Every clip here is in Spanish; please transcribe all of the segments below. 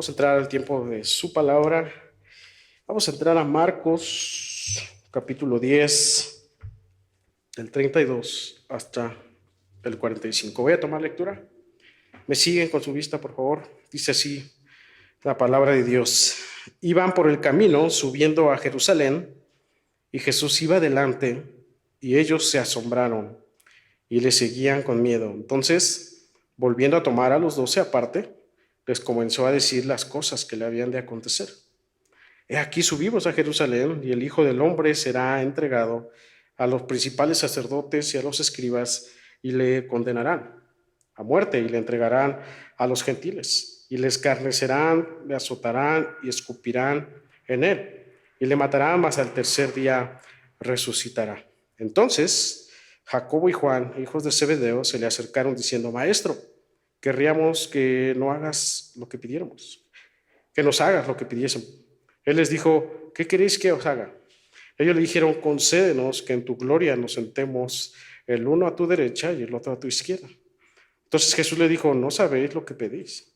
Vamos a entrar al tiempo de su palabra. Vamos a entrar a Marcos, capítulo 10, del 32 hasta el 45. Voy a tomar lectura. Me siguen con su vista, por favor. Dice así la palabra de Dios. Iban por el camino subiendo a Jerusalén, y Jesús iba delante, y ellos se asombraron y le seguían con miedo. Entonces, volviendo a tomar a los 12 aparte, les comenzó a decir las cosas que le habían de acontecer. He aquí subimos a Jerusalén, y el Hijo del Hombre será entregado a los principales sacerdotes y a los escribas, y le condenarán a muerte, y le entregarán a los gentiles, y le escarnecerán, le azotarán y escupirán en él, y le matarán, mas al tercer día resucitará. Entonces Jacobo y Juan, hijos de Zebedeo, se le acercaron diciendo: Maestro, querríamos que no hagas lo que pidiéramos, que nos hagas lo que pidiésemos. Él les dijo: ¿qué queréis que os haga? Ellos le dijeron: concédenos que en tu gloria nos sentemos, el uno a tu derecha y el otro a tu izquierda. Entonces Jesús le dijo: no sabéis lo que pedís.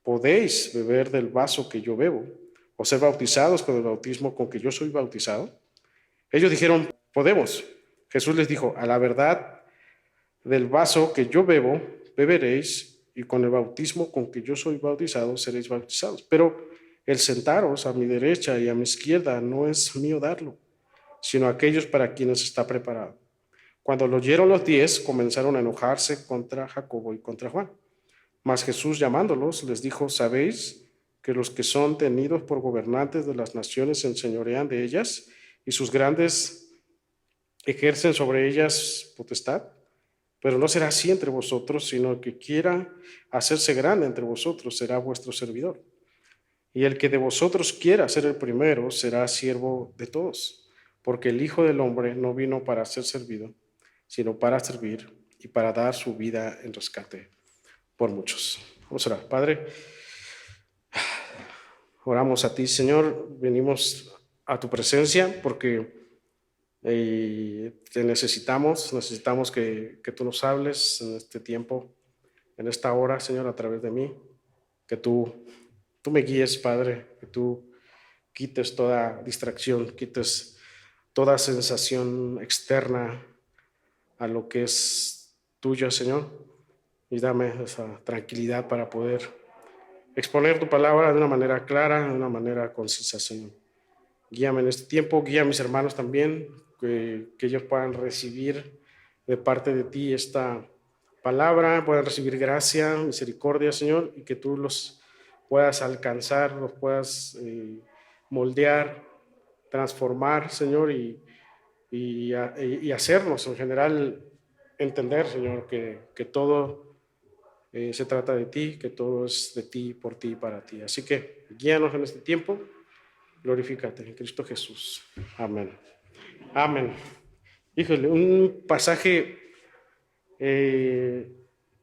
¿Podéis beber del vaso que yo bebo, o ser bautizados con el bautismo con que yo soy bautizado? Ellos dijeron: podemos. Jesús les dijo: a la verdad, del vaso que yo bebo, beberéis, y con el bautismo con que yo soy bautizado, seréis bautizados. Pero el sentaros a mi derecha y a mi izquierda no es mío darlo, sino a aquellos para quienes está preparado. Cuando lo oyeron los 10, comenzaron a enojarse contra Jacobo y contra Juan. Mas Jesús, llamándolos, les dijo: ¿sabéis que los que son tenidos por gobernantes de las naciones se enseñorean de ellas, y sus grandes ejercen sobre ellas potestad? Pero no será así entre vosotros, sino el que quiera hacerse grande entre vosotros será vuestro servidor. Y el que de vosotros quiera ser el primero será siervo de todos, porque el Hijo del Hombre no vino para ser servido, sino para servir y para dar su vida en rescate por muchos. Vamos a orar. Padre, oramos a ti, Señor. Venimos a tu presencia porque te necesitamos que tú nos hables en este tiempo, en esta hora, Señor, a través de mí, que tú me guíes, Padre, que tú quites toda distracción, quites toda sensación externa a lo que es tuyo, Señor, y dame esa tranquilidad para poder exponer tu palabra de una manera clara, de una manera concisa, Señor. Guíame en este tiempo, guía a mis hermanos también, que ellos puedan recibir de parte de ti esta palabra, puedan recibir gracia, misericordia, Señor, y que tú los puedas alcanzar, los puedas moldear, transformar, Señor, y hacernos en general entender, Señor, que todo se trata de ti, que todo es de ti, por ti y para ti. Así que guíanos en este tiempo. Glorifícate en Cristo Jesús. Amén. Amén. Híjole, un pasaje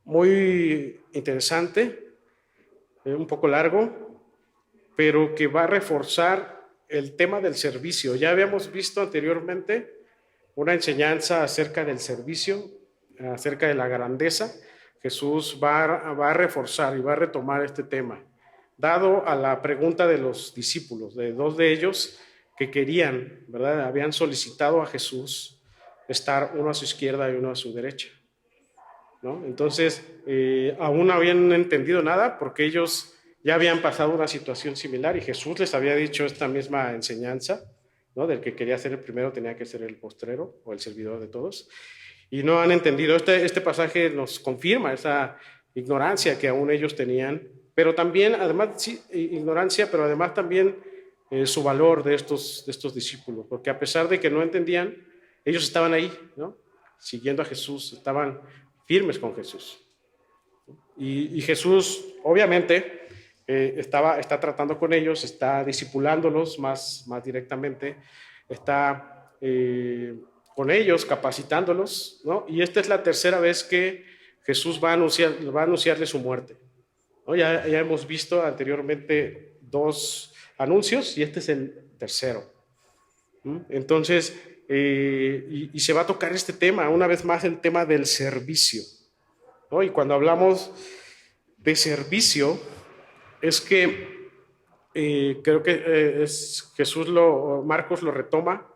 muy interesante, un poco largo, pero que va a reforzar el tema del servicio. Ya habíamos visto anteriormente una enseñanza acerca del servicio, acerca de la grandeza. Jesús va a reforzar y va a retomar este tema, dado a la pregunta de los discípulos, de dos de ellos que querían, ¿verdad? Habían solicitado a Jesús estar uno a su izquierda y uno a su derecha, ¿no? Entonces, aún no habían entendido nada porque ellos ya habían pasado una situación similar y Jesús les había dicho esta misma enseñanza, ¿no? Del que quería ser el primero tenía que ser el postrero o el servidor de todos. Y no han entendido. Este pasaje nos confirma esa ignorancia que aún ellos tenían, pero también, además, sí, ignorancia, pero además también su valor de estos discípulos, porque a pesar de que no entendían, ellos estaban ahí, ¿no? Siguiendo a Jesús, estaban firmes con Jesús. Y Jesús, obviamente, está tratando con ellos, está discipulándolos más directamente, está con ellos, capacitándolos, ¿no? Y esta es la tercera vez que Jesús va a anunciarle su muerte, ¿no? Ya hemos visto anteriormente 2 anuncios y este es el tercero. Entonces, y se va a tocar este tema, una vez más, el tema del servicio, ¿no? Y cuando hablamos de servicio, es que creo que Marcos lo retoma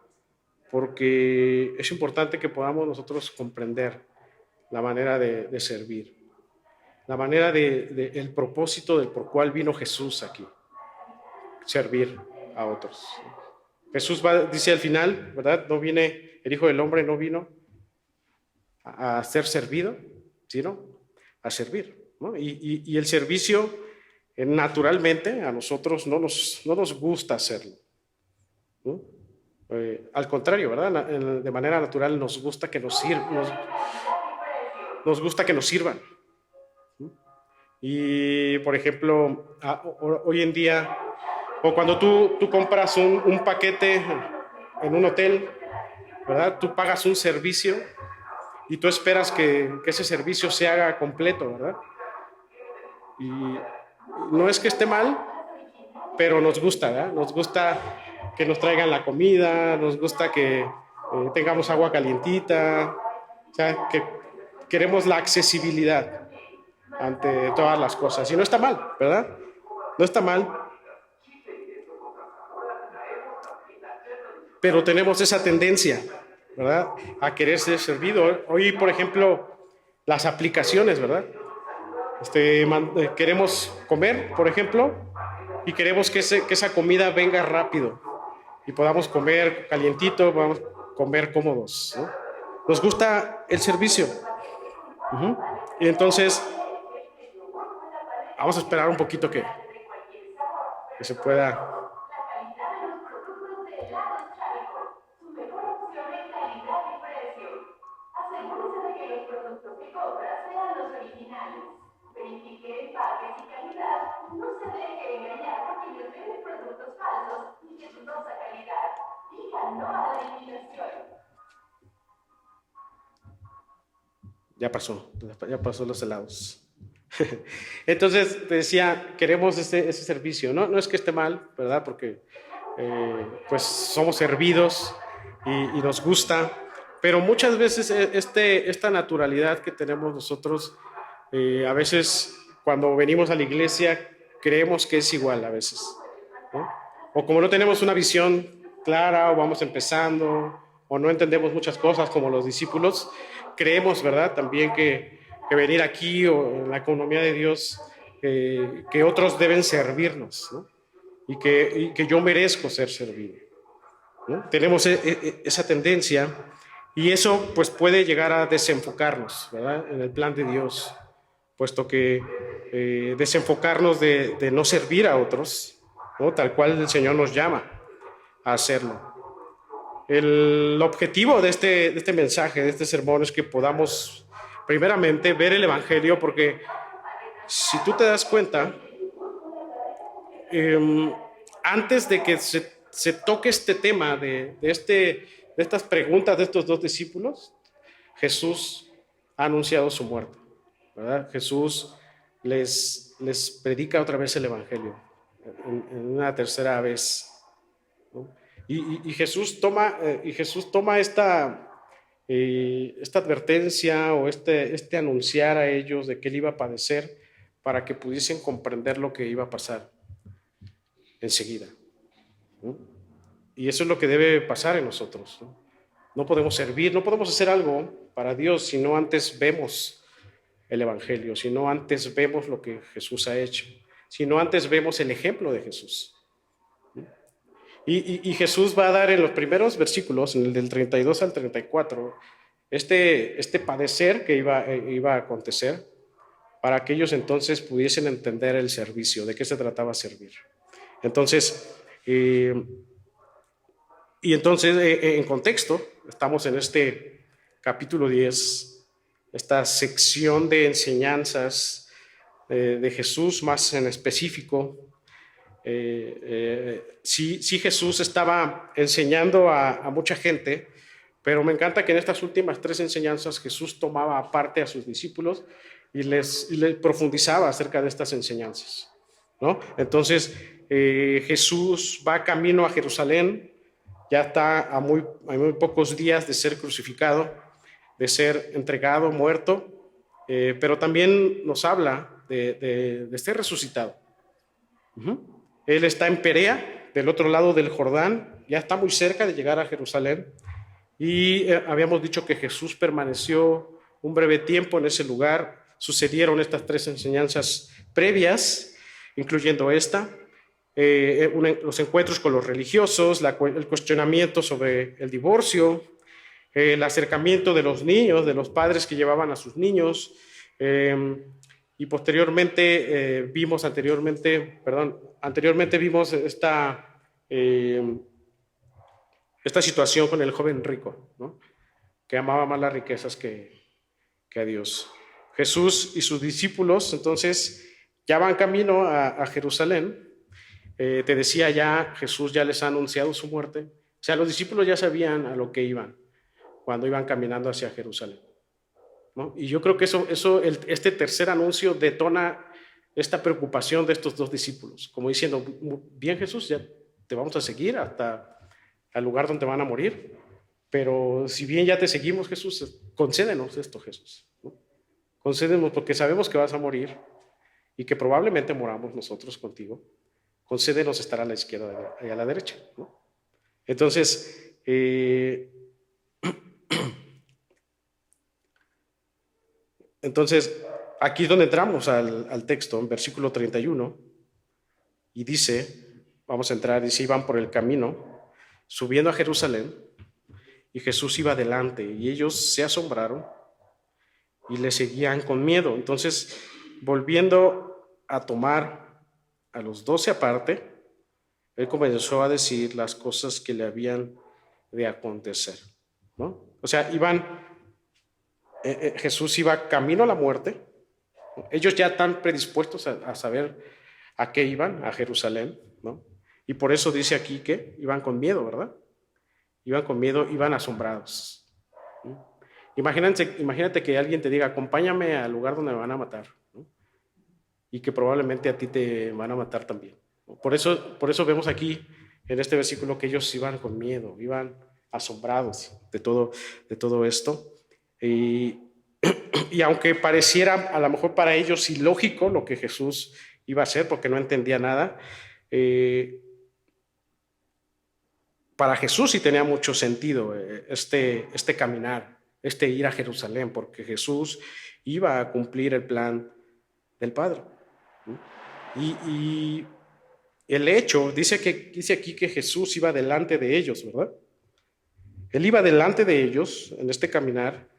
porque es importante que podamos nosotros comprender la manera de servir, la manera el propósito del por cual vino Jesús aquí, servir a otros. Jesús dice al final, ¿verdad? No viene, el Hijo del Hombre no vino a ser servido, sino a servir, ¿no? Y el servicio, naturalmente, a nosotros no nos gusta hacerlo, ¿no? Al contrario, ¿verdad? De manera natural nos gusta que nos gusta que nos sirvan. Y, por ejemplo, hoy en día, o cuando tú compras un paquete en un hotel, ¿verdad? Tú pagas un servicio y tú esperas que ese servicio se haga completo, ¿verdad? Y no es que esté mal, pero nos gusta, ¿verdad? Nos gusta que nos traigan la comida, nos gusta que tengamos agua calientita, o sea, que queremos la accesibilidad ante todas las cosas. Y no está mal, ¿verdad? No está mal, pero tenemos esa tendencia, ¿verdad? A querer ser servido. Hoy, por ejemplo, las aplicaciones, ¿verdad? Queremos comer, por ejemplo, y queremos que esa comida venga rápido y podamos comer calientito, podamos comer cómodos, ¿no? Nos gusta el servicio. Y entonces, vamos a esperar un poquito que se pueda. Ya pasó los helados. Entonces, te decía, queremos ese servicio. No es que esté mal, ¿verdad? Porque pues somos servidos y nos gusta, pero muchas veces esta naturalidad que tenemos nosotros, a veces cuando venimos a la iglesia creemos que es igual a veces, ¿no? O como no tenemos una visión clara o vamos empezando o no entendemos muchas cosas como los discípulos, creemos, ¿verdad? También que venir aquí o en la economía de Dios, que otros deben servirnos, ¿no? Y que yo merezco ser servido, ¿no? Tenemos esa tendencia y eso pues puede llegar a desenfocarnos, ¿verdad? En el plan de Dios, puesto que desenfocarnos de no servir a otros, ¿no? Tal cual el Señor nos llama a hacerlo. El objetivo de este mensaje, de este sermón, es que podamos primeramente ver el Evangelio, porque si tú te das cuenta, antes de que se toque este tema de estas preguntas de estos dos discípulos, Jesús ha anunciado su muerte, ¿verdad? Jesús les predica otra vez el Evangelio, en una tercera vez, ¿no? Y Jesús toma esta advertencia o este anunciar a ellos de que él iba a padecer para que pudiesen comprender lo que iba a pasar enseguida, ¿no? Y eso es lo que debe pasar en nosotros, ¿no? No podemos servir, no podemos hacer algo para Dios si no antes vemos el Evangelio, si no antes vemos lo que Jesús ha hecho, si no antes vemos el ejemplo de Jesús. Y Jesús va a dar en los primeros versículos, en el del 32 al 34, este padecer que iba a acontecer para que ellos entonces pudiesen entender el servicio, de qué se trataba servir. Entonces, en contexto, estamos en este capítulo 10, esta sección de enseñanzas de Jesús más en específico. Sí, Jesús estaba enseñando a mucha gente, pero me encanta que en estas últimas 3 enseñanzas Jesús tomaba aparte a sus discípulos y les profundizaba acerca de estas enseñanzas, ¿no? Entonces, Jesús va camino a Jerusalén, ya está a muy pocos días de ser crucificado, de ser entregado, muerto, pero también nos habla de ser resucitado, Ujú. Él está en Perea, del otro lado del Jordán, ya está muy cerca de llegar a Jerusalén. Y habíamos dicho que Jesús permaneció un breve tiempo en ese lugar. Sucedieron estas tres enseñanzas previas, incluyendo esta, los encuentros con los religiosos, el cuestionamiento sobre el divorcio, el acercamiento de los niños, de los padres que llevaban a sus niños, y posteriormente anteriormente vimos esta situación con el joven rico, ¿no? Que amaba más las riquezas que a Dios. Jesús y sus discípulos entonces ya van camino a Jerusalén. Te decía ya, Jesús ya les ha anunciado su muerte. O sea, los discípulos ya sabían a lo que iban cuando iban caminando hacia Jerusalén, ¿no? Y yo creo que este tercer anuncio detona esta preocupación de estos dos discípulos, como diciendo, bien Jesús, ya te vamos a seguir hasta al lugar donde van a morir, pero si bien ya te seguimos, Jesús, concédenos esto, Jesús, ¿no? Concédenos porque sabemos que vas a morir y que probablemente moramos nosotros contigo. Concédenos estar a la izquierda y a la derecha, ¿no? Entonces, aquí es donde entramos al texto, en versículo 31, y dice, vamos a entrar, dice, iban por el camino, subiendo a Jerusalén, y Jesús iba adelante, y ellos se asombraron y le seguían con miedo. Entonces, volviendo a tomar a los 12 aparte, él comenzó a decir las cosas que le habían de acontecer, ¿no? O sea, Jesús iba camino a la muerte. Ellos ya están predispuestos a saber a qué iban, a Jerusalén, ¿no? Y por eso dice aquí que iban con miedo, ¿verdad? Iban con miedo, iban asombrados, ¿no? Imagínate que alguien te diga, acompáñame al lugar donde me van a matar, ¿no? Y que probablemente a ti te van a matar también, ¿no? Por eso vemos aquí en este versículo que ellos iban con miedo, iban asombrados de todo esto. Y aunque pareciera a lo mejor para ellos ilógico lo que Jesús iba a hacer, porque no entendía nada, para Jesús sí tenía mucho sentido este caminar, este ir a Jerusalén, porque Jesús iba a cumplir el plan del Padre. Y el hecho, dice aquí que Jesús iba delante de ellos, ¿verdad? Él iba delante de ellos en este caminar,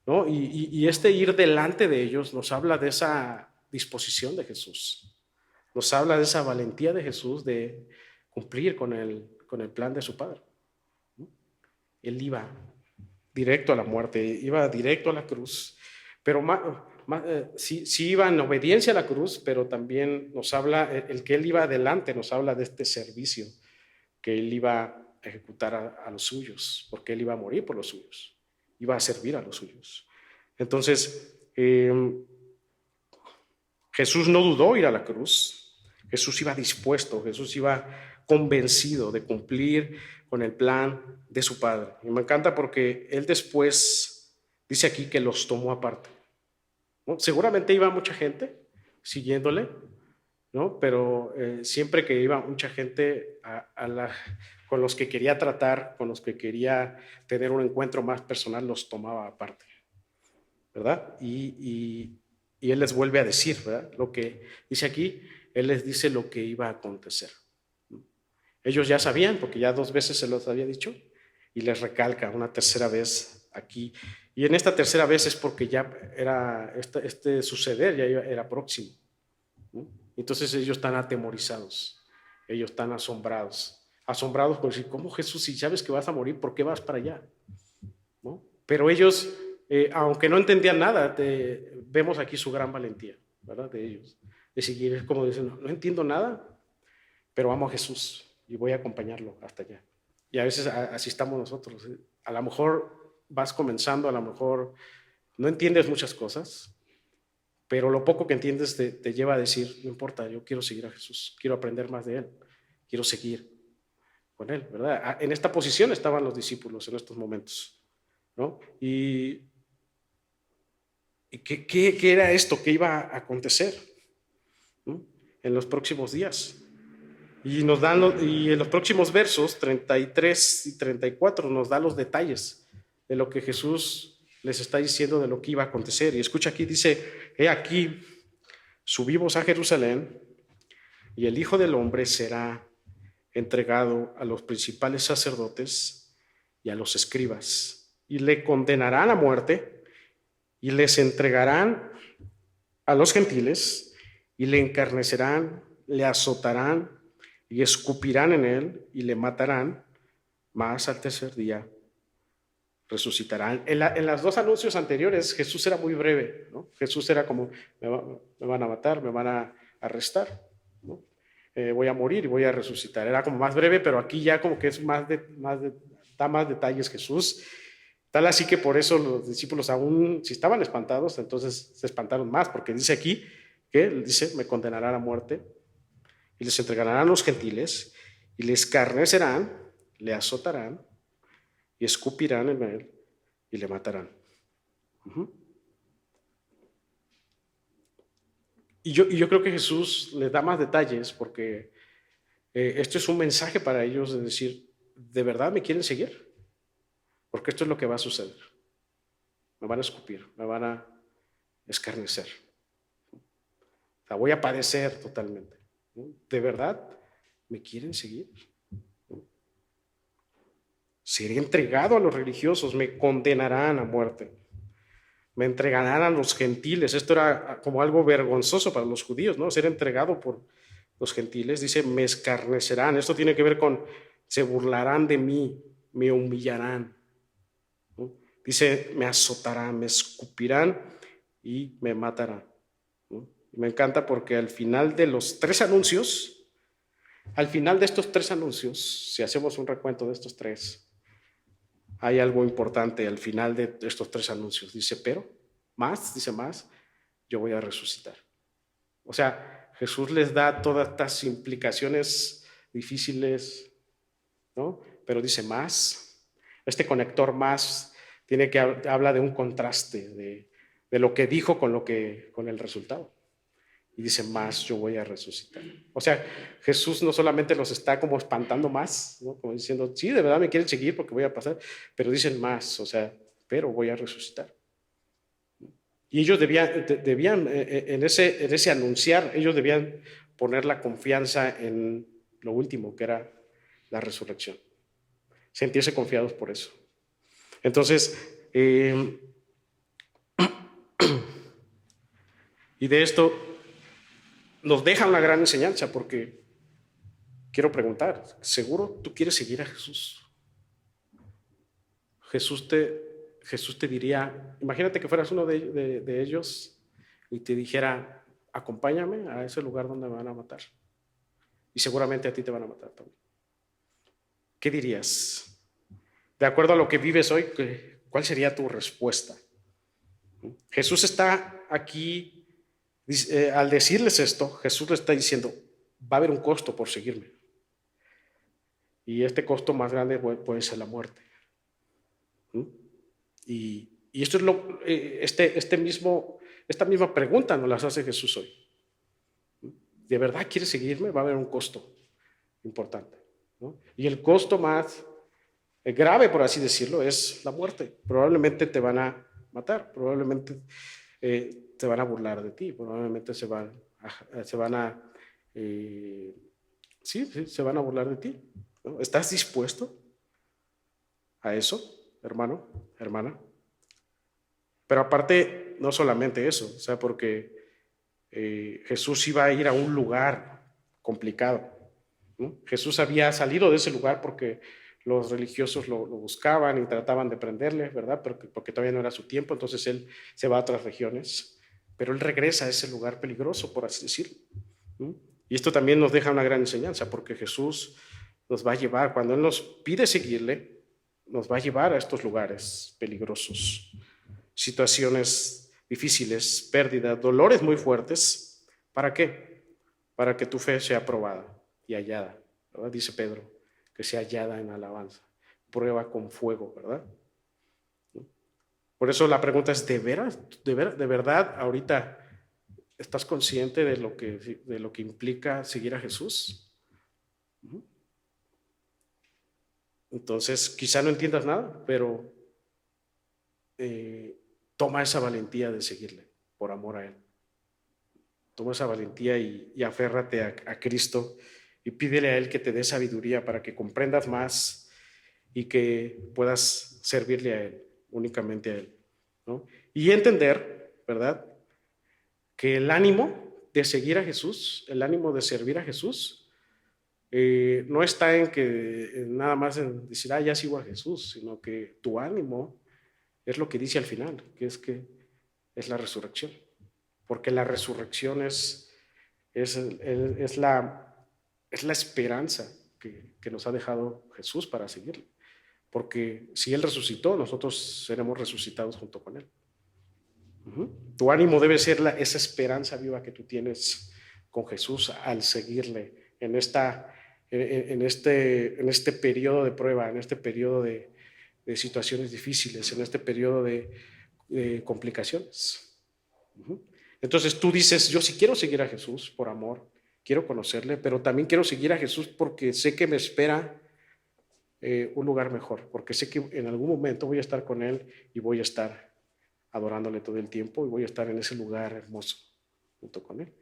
¿no? Y este ir delante de ellos nos habla de esa disposición de Jesús, nos habla de esa valentía de Jesús de cumplir con el plan de su Padre, ¿no? Él iba directo a la muerte, iba directo a la cruz, pero sí iba en obediencia a la cruz, pero también nos habla, el que él iba adelante nos habla de este servicio que él iba a ejecutar a los suyos, porque él iba a morir por los suyos, iba a servir a los suyos. Entonces, Jesús no dudó ir a la cruz, Jesús iba dispuesto, Jesús iba convencido de cumplir con el plan de su Padre. Y me encanta porque él después dice aquí que los tomó aparte, ¿no? Seguramente iba mucha gente siguiéndole, ¿no? Pero siempre que iba mucha gente con los que quería tratar, con los que quería tener un encuentro más personal, los tomaba aparte, ¿verdad? Y él les vuelve a decir, ¿verdad? Lo que dice aquí, él les dice lo que iba a acontecer. Ellos ya sabían, porque ya 2 veces se los había dicho, y les recalca una tercera vez aquí. Y en esta tercera vez es porque ya era este suceder, ya era próximo, ¿no? Entonces ellos están atemorizados, ellos están asombrados por decir, ¿cómo Jesús, si sabes que vas a morir, por qué vas para allá? ¿No? Pero ellos, aunque no entendían nada, vemos aquí su gran valentía, ¿verdad? De ellos, de seguir, es como dicen, no entiendo nada, pero amo a Jesús y voy a acompañarlo hasta allá. Y a veces así estamos nosotros. A lo mejor vas comenzando, a lo mejor no entiendes muchas cosas, pero lo poco que entiendes te lleva a decir, no importa, yo quiero seguir a Jesús, quiero aprender más de Él, quiero seguir con Él, ¿verdad? En esta posición estaban los discípulos en estos momentos, ¿no? ¿Y qué era esto? ¿Qué iba a acontecer, ¿no? En los próximos días? Y en los próximos versos, 33 y 34, nos da los detalles de lo que Jesús les está diciendo de lo que iba a acontecer. Y escucha aquí, dice, he aquí, subimos a Jerusalén y el Hijo del Hombre será entregado a los principales sacerdotes y a los escribas, y le condenarán a muerte y les entregarán a los gentiles y le encarnecerán, le azotarán y escupirán en él y le matarán, mas al tercer día resucitarán. En las dos anuncios anteriores Jesús era muy breve, ¿no? Jesús era como, me van a matar, me van a arrestar, ¿no? Voy a morir y voy a resucitar. Era como más breve, pero aquí ya como que es da más detalles Jesús. Tal así que por eso los discípulos aún, si estaban espantados, entonces se espantaron más, porque dice aquí que dice, me condenarán a muerte y les entregarán a los gentiles y les escarnecerán, le azotarán y escupirán en él y le matarán. Y yo creo que Jesús les da más detalles porque esto es un mensaje para ellos de decir, ¿de verdad me quieren seguir? Porque esto es lo que va a suceder. Me van a escupir, me van a escarnecer. O sea, voy a padecer totalmente. ¿No? ¿De verdad me quieren seguir? ¿No? Seré entregado a los religiosos, me condenarán a muerte. Me entregarán a los gentiles. Esto era como algo vergonzoso para los judíos, ¿no? Ser entregado por los gentiles. Dice, me escarnecerán. Esto tiene que ver con, se burlarán de mí, me humillarán. ¿No? Dice, me azotarán, me escupirán y me matarán. ¿No? Me encanta porque al final de los tres anuncios, al final de estos tres anuncios, si hacemos un recuento de estos tres, hay algo importante al final de estos tres anuncios. Dice, dice más, yo voy a resucitar. O sea, Jesús les da todas estas implicaciones difíciles, ¿no? Pero dice más. Este conector más habla de un contraste de lo que dijo con el resultado. Y dice, más, yo voy a resucitar. O sea, Jesús no solamente los está como espantando más, ¿no? Como diciendo, sí, de verdad me quieren seguir porque voy a pasar, pero dicen más, o sea, pero voy a resucitar. Y ellos debían en ese anunciar, ellos debían poner la confianza en lo último, que era la resurrección. Sentirse confiados por eso. Entonces, y de esto nos deja una gran enseñanza, porque quiero preguntar, ¿seguro tú quieres seguir a Jesús? Jesús te diría, imagínate que fueras uno de ellos y te dijera, acompáñame a ese lugar donde me van a matar. Y seguramente a ti te van a matar también. ¿Qué dirías? De acuerdo a lo que vives hoy, ¿cuál sería tu respuesta? Jesús está aquí, al decirles esto, Jesús le está diciendo, va a haber un costo por seguirme. Y este costo más grande puede ser la muerte. Y esto es esta misma pregunta nos las hace Jesús hoy. ¿De verdad quieres seguirme? Va a haber un costo importante, ¿no? Y el costo más grave, por así decirlo, es la muerte. Probablemente te van a matar, probablemente te van a burlar de ti, probablemente se van a burlar de ti, ¿no? ¿Estás dispuesto a eso, hermano, hermana? Pero aparte, no solamente eso, o sea, porque Jesús iba a ir a un lugar complicado, ¿no? Jesús había salido de ese lugar porque los religiosos lo buscaban y trataban de prenderle, ¿verdad? Porque todavía no era su tiempo, entonces él se va a otras regiones, pero él regresa a ese lugar peligroso, por así decirlo, ¿no? Y esto también nos deja una gran enseñanza, porque Jesús nos va a llevar, cuando Él nos pide seguirle, nos va a llevar a estos lugares peligrosos, situaciones difíciles, pérdidas, dolores muy fuertes. ¿Para qué? Para que tu fe sea probada y hallada, ¿verdad? Dice Pedro, que sea hallada en alabanza, prueba con fuego, ¿verdad? Por eso la pregunta es, ¿de veras, de verdad ahorita estás consciente de lo que implica seguir a Jesús? Entonces, quizá no entiendas nada, pero toma esa valentía de seguirle por amor a Él. Toma esa valentía y aférrate a Cristo y pídele a Él que te dé sabiduría para que comprendas más y que puedas servirle a Él, únicamente a Él, ¿no? Y entender, ¿verdad?, que el ánimo de seguir a Jesús, el ánimo de servir a Jesús, no está en que nada más en decir, ya sigo a Jesús, sino que tu ánimo es lo que dice al final, que es la resurrección. Porque la resurrección es la esperanza que nos ha dejado Jesús para seguirle. Porque si Él resucitó, nosotros seremos resucitados junto con Él. Tu ánimo debe ser esa esperanza viva que tú tienes con Jesús al seguirle en este periodo de prueba, en este periodo de situaciones difíciles, en este periodo de complicaciones. Entonces tú dices, yo sí quiero seguir a Jesús por amor, quiero conocerle, pero también quiero seguir a Jesús porque sé que me espera un lugar mejor, porque sé que en algún momento voy a estar con Él y voy a estar adorándole todo el tiempo y voy a estar en ese lugar hermoso junto con Él.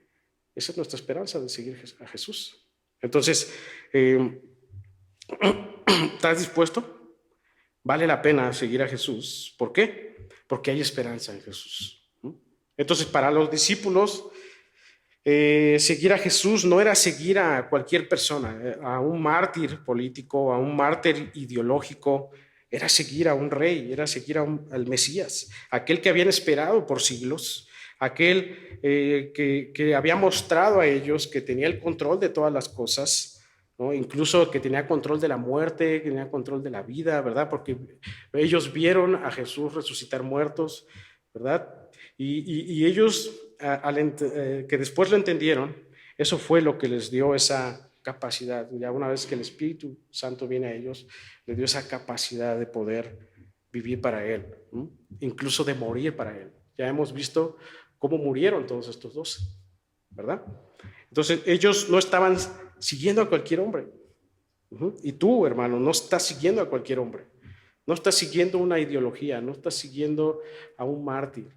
Esa es nuestra esperanza de seguir a Jesús. Entonces, ¿estás dispuesto? Vale la pena seguir a Jesús. ¿Por qué? Porque hay esperanza en Jesús. Entonces, para los discípulos, seguir a Jesús no era seguir a cualquier persona, a un mártir político, a un mártir ideológico, era seguir a un rey, era seguir al Mesías, aquel que habían esperado por siglos, aquel que había mostrado a ellos que tenía el control de todas las cosas, ¿no? Incluso que tenía control de la muerte, que tenía control de la vida, ¿verdad? Porque ellos vieron a Jesús resucitar muertos, ¿verdad? Y ellos, que después lo entendieron, eso fue lo que les dio esa capacidad. Ya una vez que el Espíritu Santo viene a ellos, les dio esa capacidad de poder vivir para Él, ¿no? Incluso de morir para Él. Ya hemos visto cómo murieron todos estos 12, ¿verdad? Entonces ellos no estaban siguiendo a cualquier hombre. Y tú, hermano, no estás siguiendo a cualquier hombre. No estás siguiendo una ideología, no estás siguiendo a un mártir.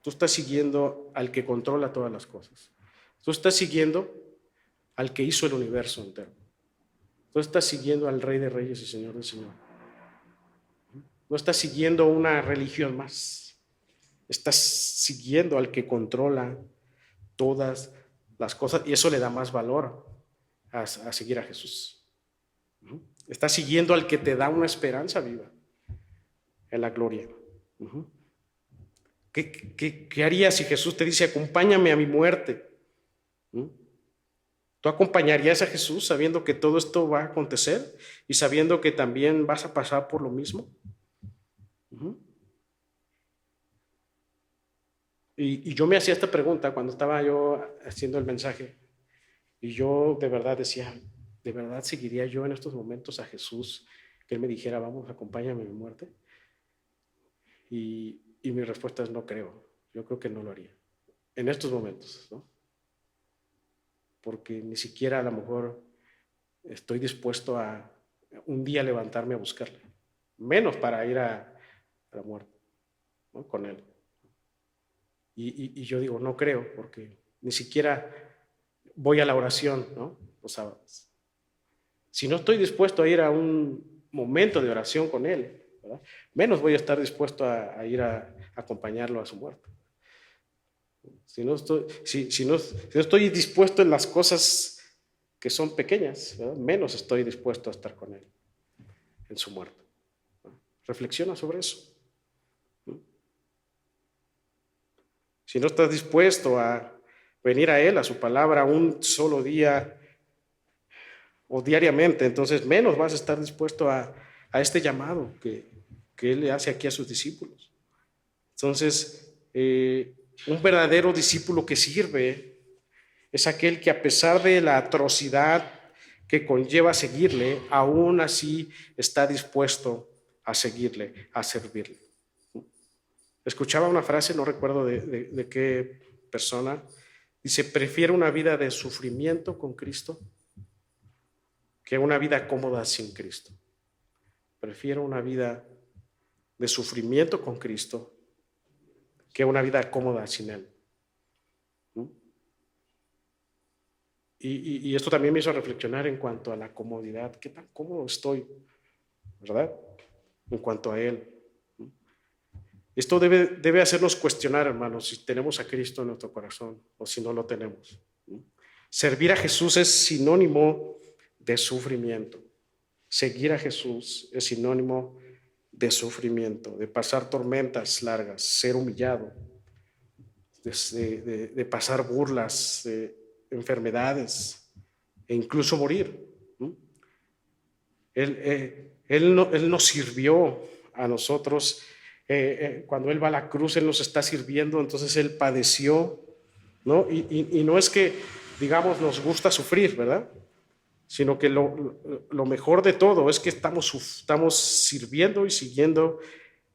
Tú estás siguiendo al que controla todas las cosas. Tú estás siguiendo al que hizo el universo entero. Tú estás siguiendo al Rey de Reyes y Señor del Señor. No estás siguiendo una religión más. Estás siguiendo al que controla todas las cosas y eso le da más valor a seguir a Jesús. Estás siguiendo al que te da una esperanza viva en la gloria. ¿Qué harías si Jesús te dice, acompáñame a mi muerte? ¿Tú acompañarías a Jesús sabiendo que todo esto va a acontecer y sabiendo que también vas a pasar por lo mismo? Y yo me hacía esta pregunta cuando estaba yo haciendo el mensaje y yo de verdad decía, ¿de verdad seguiría yo en estos momentos a Jesús que Él me dijera, vamos, acompáñame a mi muerte? Y mi respuesta es no creo. Yo creo que no lo haría. En estos momentos, ¿no? Porque ni siquiera a lo mejor estoy dispuesto a un día levantarme a buscarle. Menos para ir a la muerte, ¿no? Con Él. Y yo digo, no creo, porque ni siquiera voy a la oración, ¿no? Los sábados. Si no estoy dispuesto a ir a un momento de oración con Él, ¿verdad? Menos voy a estar dispuesto a ir a acompañarlo a su muerte. Si no estoy dispuesto en las cosas que son pequeñas, ¿verdad? Menos estoy dispuesto a estar con Él en su muerte. Reflexiona sobre eso. Si no estás dispuesto a venir a Él, a su palabra, un solo día o diariamente, entonces menos vas a estar dispuesto a este llamado que Él le hace aquí a sus discípulos. Entonces, un verdadero discípulo que sirve es aquel que a pesar de la atrocidad que conlleva seguirle, aún así está dispuesto a seguirle, a servirle. Escuchaba una frase, no recuerdo de qué persona, dice, prefiero una vida de sufrimiento con Cristo que una vida cómoda sin Cristo. prefiero una vida de sufrimiento con Cristo que una vida cómoda sin Él. Y esto también me hizo reflexionar en cuanto a la comodidad. ¿Qué tan cómodo estoy? ¿Verdad? En cuanto a Él. Esto debe hacernos cuestionar, hermanos, si tenemos a Cristo en nuestro corazón o si no lo tenemos. Servir a Jesús es sinónimo de sufrimiento. Seguir a Jesús es sinónimo de sufrimiento, de pasar tormentas largas, ser humillado, de pasar burlas, de enfermedades e incluso morir. Él nos sirvió a nosotros. Cuando Él va a la cruz, Él nos está sirviendo, entonces Él padeció, ¿no? Y no es que, digamos, nos gusta sufrir, ¿verdad? Sino que lo mejor de todo es que estamos sirviendo y siguiendo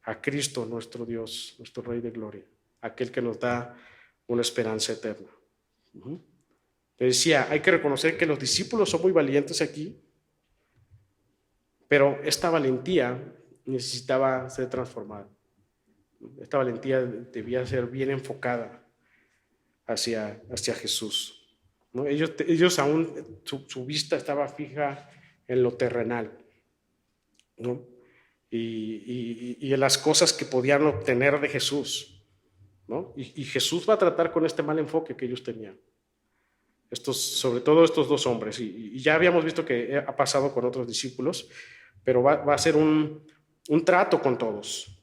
a Cristo, nuestro Dios, nuestro Rey de Gloria, aquel que nos da una esperanza eterna. Le decía, hay que reconocer que los discípulos son muy valientes aquí, pero esta valentía necesitaba ser transformada. Esta valentía debía ser bien enfocada hacia Jesús, ¿no? Ellos aún, su vista estaba fija en lo terrenal, ¿no? Y en las cosas que podían obtener de Jesús, ¿no? Y Jesús va a tratar con este mal enfoque que ellos tenían. Sobre todo estos dos hombres, y ya habíamos visto que ha pasado con otros discípulos, pero va a ser un trato con todos.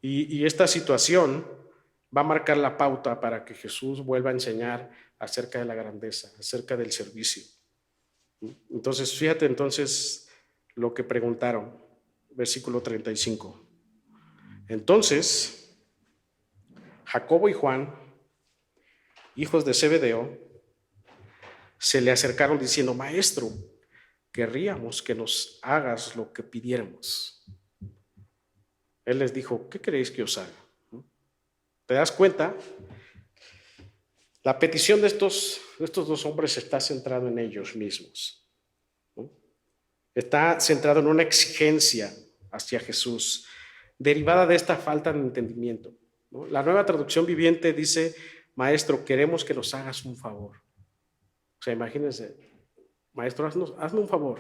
Y esta situación va a marcar la pauta para que Jesús vuelva a enseñar acerca de la grandeza, acerca del servicio. Entonces, fíjate entonces lo que preguntaron, versículo 35. Entonces, Jacobo y Juan, hijos de Zebedeo, se le acercaron diciendo, Maestro, querríamos que nos hagas lo que pidiéramos. Él les dijo, ¿qué queréis que os haga? ¿Te das cuenta? La petición de estos dos hombres está centrada en ellos mismos, ¿no? Está centrado en una exigencia hacia Jesús, derivada de esta falta de entendimiento, ¿no? La Nueva Traducción Viviente dice, Maestro, queremos que nos hagas un favor. O sea, imagínense, Maestro, hazme un favor.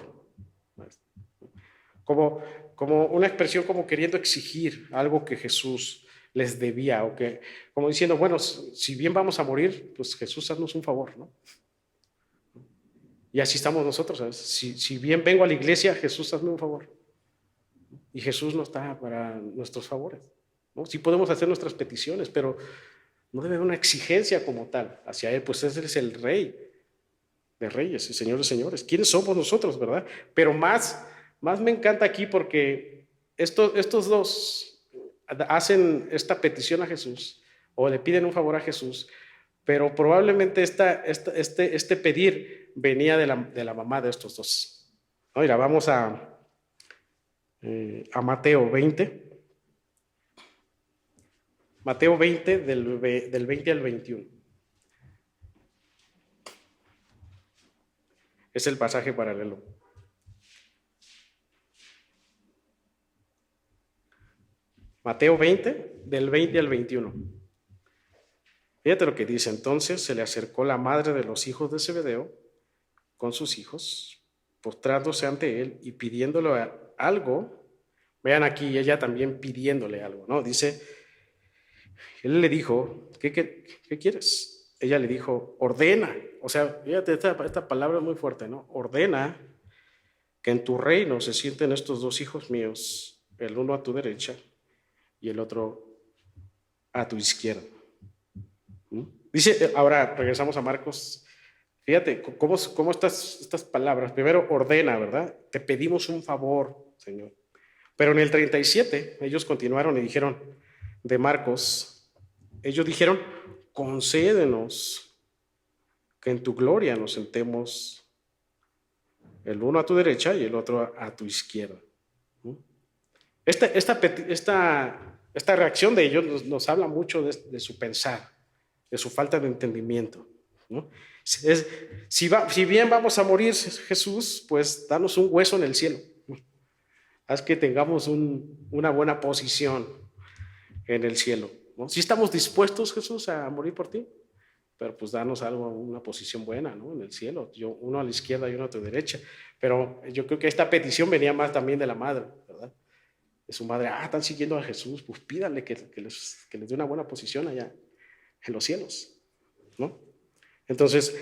Como una expresión como queriendo exigir algo que Jesús les debía, o que, como diciendo, bueno, si bien vamos a morir, pues Jesús, haznos un favor, ¿no? Y así estamos nosotros, ¿sabes? Si bien vengo a la iglesia, Jesús, hazme un favor. Y Jesús no está para nuestros favores, ¿no? Sí podemos hacer nuestras peticiones, pero no debe haber una exigencia como tal hacia Él, pues Él es el Rey de reyes, el Señor de señores. ¿Quiénes somos nosotros, verdad? Pero más me encanta aquí porque estos dos hacen esta petición a Jesús o le piden un favor a Jesús, pero probablemente este pedir venía de la mamá de estos dos. ¿No? Mira, vamos a Mateo 20. Mateo 20 del 20 al 21. Es el pasaje paralelo. Mateo 20, del 20 al 21. Fíjate lo que dice. Entonces se le acercó la madre de los hijos de Zebedeo con sus hijos, postrándose ante él y pidiéndole algo. Vean aquí, ella también pidiéndole algo, ¿no? Dice, él le dijo, ¿qué quieres? Ella le dijo, ordena. O sea, fíjate, esta palabra es muy fuerte, ¿no? Ordena que en tu reino se sienten estos dos hijos míos, el uno a tu derecha y el otro a tu izquierda. Dice, ahora regresamos a Marcos. Fíjate cómo estas palabras. Primero, ordena, ¿verdad? Te pedimos un favor, Señor. Pero en el 37, ellos continuaron y dijeron, de Marcos, ellos dijeron, concédenos que en tu gloria nos sentemos el uno a tu derecha y el otro a tu izquierda. Esta reacción de ellos nos habla mucho de su pensar, de su falta de entendimiento, ¿no? Si bien vamos a morir, Jesús, pues danos un hueso en el cielo. haz que tengamos una buena posición en el cielo, ¿no? Si estamos dispuestos, Jesús, a morir por ti, pero pues danos algo, una posición buena, ¿no? En el cielo, uno a la izquierda y uno a tu derecha. Pero yo creo que esta petición venía más también de la madre, ¿verdad? De su madre, están siguiendo a Jesús, pues pídanle que les dé una buena posición allá en los cielos, ¿no? Entonces,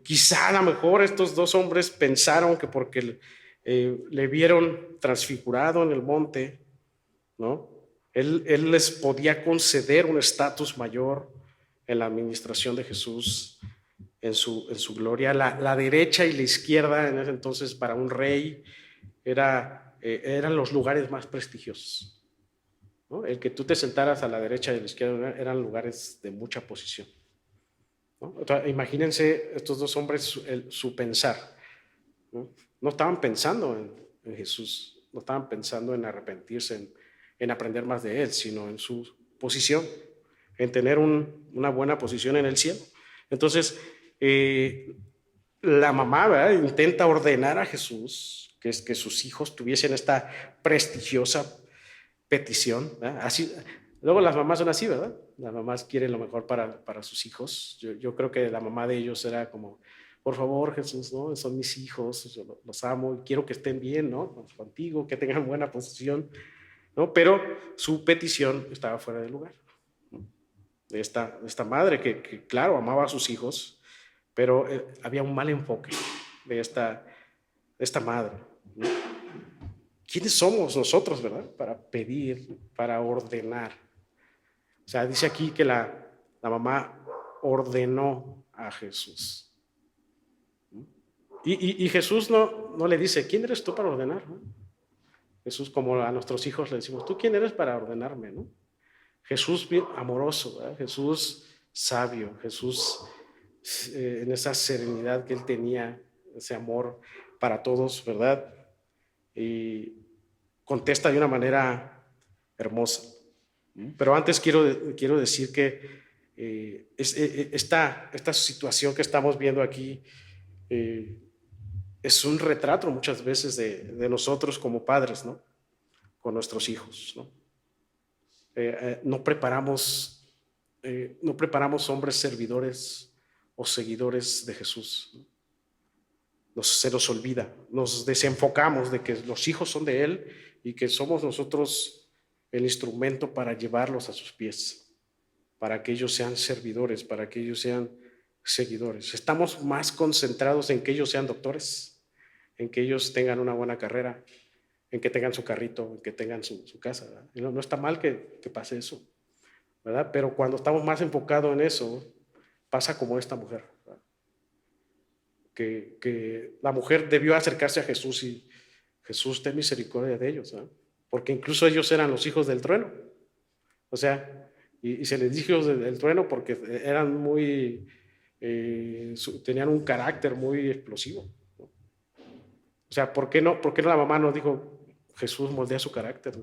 quizá a lo mejor estos dos hombres pensaron que porque le vieron transfigurado en el monte, ¿no? Él les podía conceder un estatus mayor en la administración de Jesús, en su gloria. La derecha y la izquierda en ese entonces para un rey eran los lugares más prestigiosos, ¿no? El que tú te sentaras a la derecha y a la izquierda eran lugares de mucha posición, ¿no? Imagínense estos dos hombres su pensar, ¿no? No estaban pensando en Jesús, no estaban pensando en arrepentirse, en aprender más de Él, sino en su posición, en tener una buena posición en el cielo. Entonces, la mamá, ¿verdad?, intenta ordenar a Jesús que sus hijos tuviesen esta prestigiosa petición, ¿verdad? Así, luego las mamás son así, ¿verdad? Las mamás quieren lo mejor para sus hijos. Yo creo que la mamá de ellos era como, por favor, Jesús, ¿no? Son mis hijos, yo los amo y quiero que estén bien, ¿no? Contigo, que tengan buena posición, ¿no? Pero su petición estaba fuera de lugar, ¿no? De esta madre que, claro, amaba a sus hijos, pero había un mal enfoque de esta madre, ¿no? ¿Quiénes somos nosotros, verdad? Para pedir, para ordenar. O sea, dice aquí que la mamá ordenó a Jesús. Y Jesús no le dice, ¿quién eres tú para ordenar? ¿No? Jesús, como a nuestros hijos le decimos, ¿tú quién eres para ordenarme? ¿No? Jesús bien amoroso, ¿verdad? Jesús sabio, Jesús en esa serenidad que él tenía, ese amor para todos, ¿verdad? Y contesta de una manera hermosa. Pero antes quiero decir que esta situación que estamos viendo aquí es un retrato muchas veces de nosotros como padres, ¿no? Con nuestros hijos, ¿no? No preparamos hombres servidores o seguidores de Jesús, ¿no? Se nos olvida, nos desenfocamos de que los hijos son de Él y que somos nosotros el instrumento para llevarlos a sus pies, para que ellos sean servidores, para que ellos sean seguidores. Estamos más concentrados en que ellos sean doctores, en que ellos tengan una buena carrera, en que tengan su carrito, en que tengan su casa, ¿verdad? No está mal que pase eso, ¿verdad? Pero cuando estamos más enfocados en eso, pasa como esta mujer, ¿verdad? Que la mujer debió acercarse a Jesús y Jesús, ten misericordia de ellos, ¿verdad? Porque incluso ellos eran los hijos del trueno. O sea, y se les dijo del trueno porque eran tenían un carácter muy explosivo, ¿no? O sea, ¿por qué no la mamá nos dijo, Jesús moldea su carácter?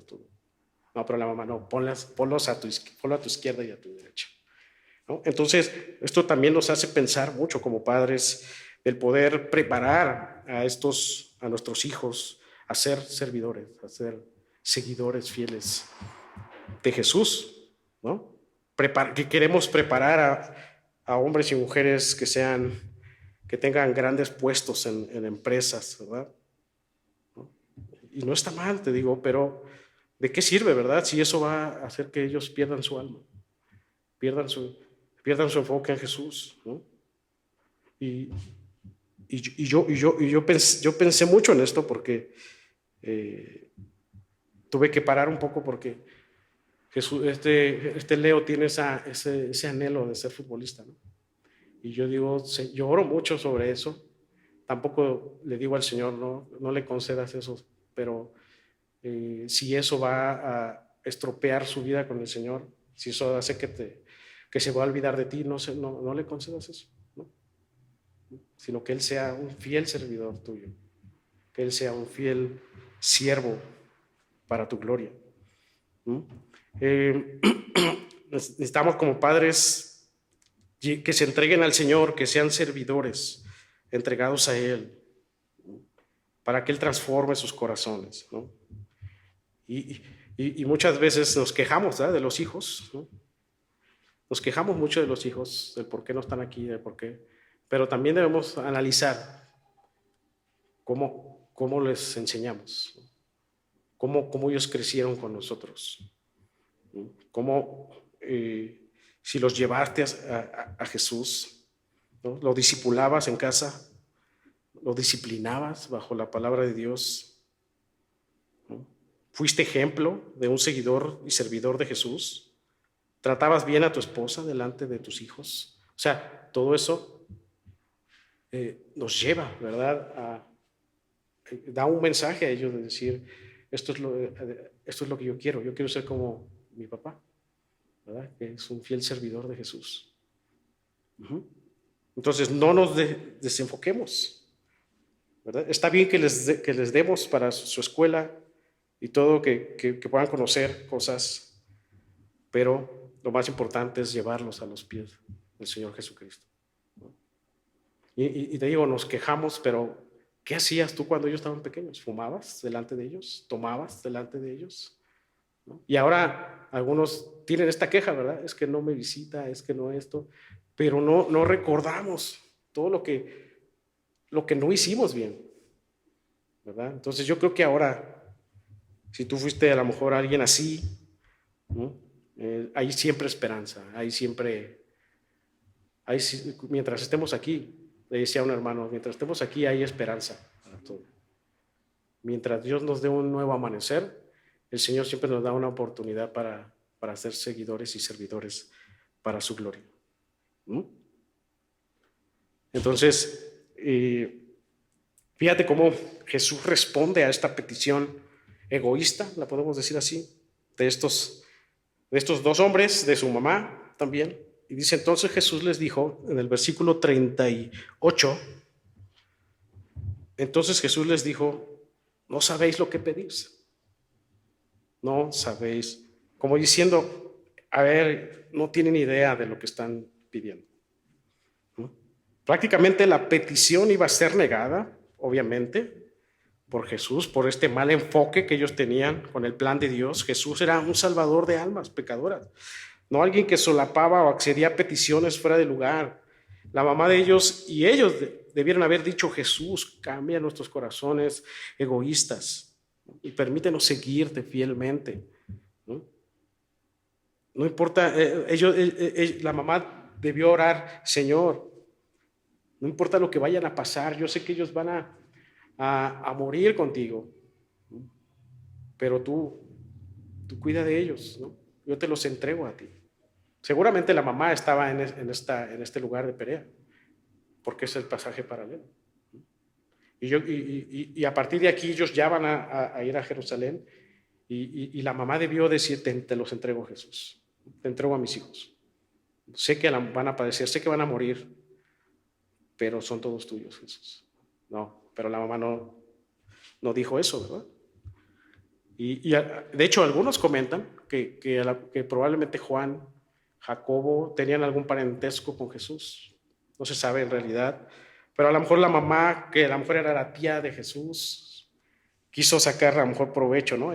No, pero la mamá no, ponlo a tu izquierda y a tu derecha, ¿no? Entonces, esto también nos hace pensar mucho como padres, el poder preparar a nuestros hijos a ser servidores, a ser seguidores fieles de Jesús, ¿no? Que queremos preparar a hombres y mujeres que tengan grandes puestos en empresas, ¿verdad? ¿No? Y no está mal, te digo, pero ¿de qué sirve, verdad? Si eso va a hacer que ellos pierdan su alma, pierdan su enfoque en Jesús, ¿no? Y yo pensé mucho en esto porque tuve que parar un poco porque Jesús, este Leo tiene ese anhelo de ser futbolista, ¿no? Y yo digo, yo oro mucho sobre eso. Tampoco le digo al Señor, no le concedas eso, pero si eso va a estropear su vida con el Señor, si eso hace que se va a olvidar de ti, no le concedas eso, ¿no? Sino que Él sea un fiel servidor tuyo, que Él sea un fiel siervo para tu gloria. Necesitamos como padres que se entreguen al Señor, que sean servidores entregados a Él, para que Él transforme sus corazones, ¿no? Y muchas veces nos quejamos, ¿verdad?, de los hijos, ¿no? Nos quejamos mucho de los hijos, del por qué no están aquí, del por qué. Pero también debemos analizar cómo les enseñamos, cómo ellos crecieron con nosotros, ¿no? Si los llevaste a Jesús, ¿no? Lo discipulabas en casa, lo disciplinabas bajo la palabra de Dios, ¿no? Fuiste ejemplo de un seguidor y servidor de Jesús. Tratabas bien a tu esposa delante de tus hijos. O sea, todo eso nos lleva, ¿verdad?, da un mensaje a ellos de decir, esto es lo que yo quiero ser como mi papá, ¿verdad?, que es un fiel servidor de Jesús. Entonces, no nos desenfoquemos, ¿verdad? Está bien que les demos para su escuela y todo, que puedan conocer cosas, pero lo más importante es llevarlos a los pies del Señor Jesucristo, ¿no? Y te digo, nos quejamos, pero ¿qué hacías tú cuando ellos estaban pequeños? ¿Fumabas delante de ellos? ¿Tomabas delante de ellos? ¿No? Y ahora algunos tienen esta queja, ¿verdad? Es que no me visita, es que no esto, pero no recordamos todo lo que no hicimos bien, ¿verdad? Entonces yo creo que ahora, si tú fuiste a lo mejor alguien así, ¿no?, hay siempre esperanza, mientras estemos aquí, le decía un hermano, mientras estemos aquí hay esperanza para todo. Mientras Dios nos dé un nuevo amanecer, el Señor siempre nos da una oportunidad para ser seguidores y servidores para su gloria. Entonces, fíjate cómo Jesús responde a esta petición egoísta, la podemos decir así, de estos dos hombres, de su mamá también. Y dice, entonces Jesús les dijo en el versículo 38, entonces Jesús les dijo, no sabéis lo que pedís. No sabéis, como diciendo, a ver, no tienen idea de lo que están pidiendo, ¿no? Prácticamente la petición iba a ser negada, obviamente, por Jesús, por este mal enfoque que ellos tenían con el plan de Dios. Jesús era un salvador de almas pecadoras, no alguien que solapaba o accedía a peticiones fuera de lugar. La mamá de ellos y ellos debieron haber dicho, Jesús, cambia nuestros corazones egoístas, ¿no?, y permítenos seguirte fielmente, ¿no? No importa, la mamá debió orar, Señor, no importa lo que vayan a pasar, yo sé que ellos van a morir contigo, ¿no?, pero tú cuida de ellos, ¿no? Yo te los entrego a ti. Seguramente la mamá estaba en este lugar de Perea, porque es el pasaje paralelo. Y a partir de aquí ellos ya van a ir a Jerusalén, y la mamá debió decir, te los entrego, Jesús, te entrego a mis hijos. Sé que van a padecer, sé que van a morir, pero son todos tuyos, Jesús. No, pero la mamá no dijo eso, ¿verdad? Y de hecho algunos comentan que probablemente Juan, Jacobo tenían algún parentesco con Jesús. No se sabe en realidad, pero a lo mejor la mamá, que a lo mejor era la tía de Jesús, quiso sacar a lo mejor provecho, ¿no?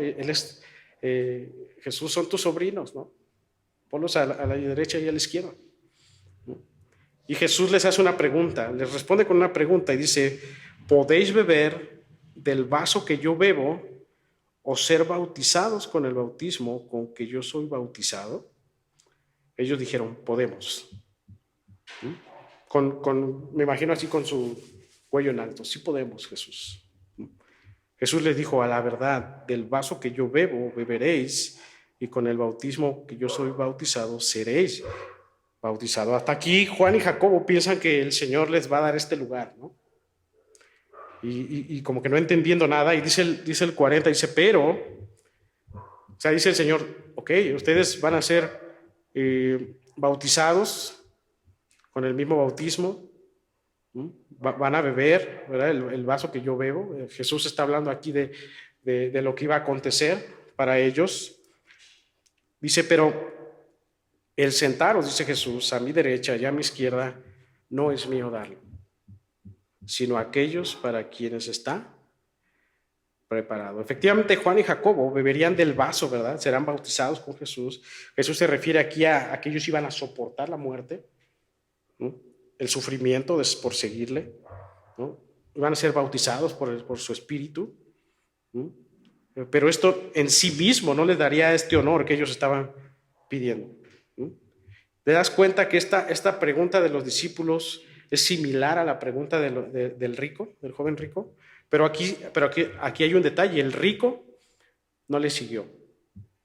Jesús, son tus sobrinos, ¿no? Ponlos a la derecha y a la izquierda, ¿no? Y Jesús les hace una pregunta, les responde con una pregunta y dice, ¿podéis beber del vaso que yo bebo o ser bautizados con el bautismo con que yo soy bautizado? Ellos dijeron, podemos. Me imagino así con su cuello en alto, sí podemos, Jesús. Jesús les dijo, a la verdad, del vaso que yo bebo, beberéis, y con el bautismo que yo soy bautizado, seréis bautizados. Hasta aquí Juan y Jacobo piensan que el Señor les va a dar este lugar, ¿no? Y como que no entendiendo nada, y dice el 40, dice, pero, o sea, dice el Señor, ok, ustedes van a ser bautizados con el mismo bautismo, van a beber, ¿verdad?, el vaso que yo bebo. Jesús está hablando aquí de lo que iba a acontecer para ellos. Dice, pero el sentaros, dice Jesús, a mi derecha y a mi izquierda, no es mío darlo. sino a aquellos para quienes está preparado. Efectivamente, Juan y Jacobo beberían del vaso, ¿verdad? Serán bautizados con Jesús. Jesús se refiere aquí a que ellos iban a soportar la muerte, ¿no? El sufrimiento por seguirle, ¿no? Iban a ser bautizados por su espíritu, ¿no? Pero esto en sí mismo no les daría este honor que ellos estaban pidiendo, ¿no? ¿Te das cuenta que esta pregunta de los discípulos es similar a la pregunta del rico, del joven rico? Pero aquí hay un detalle: el rico no le siguió,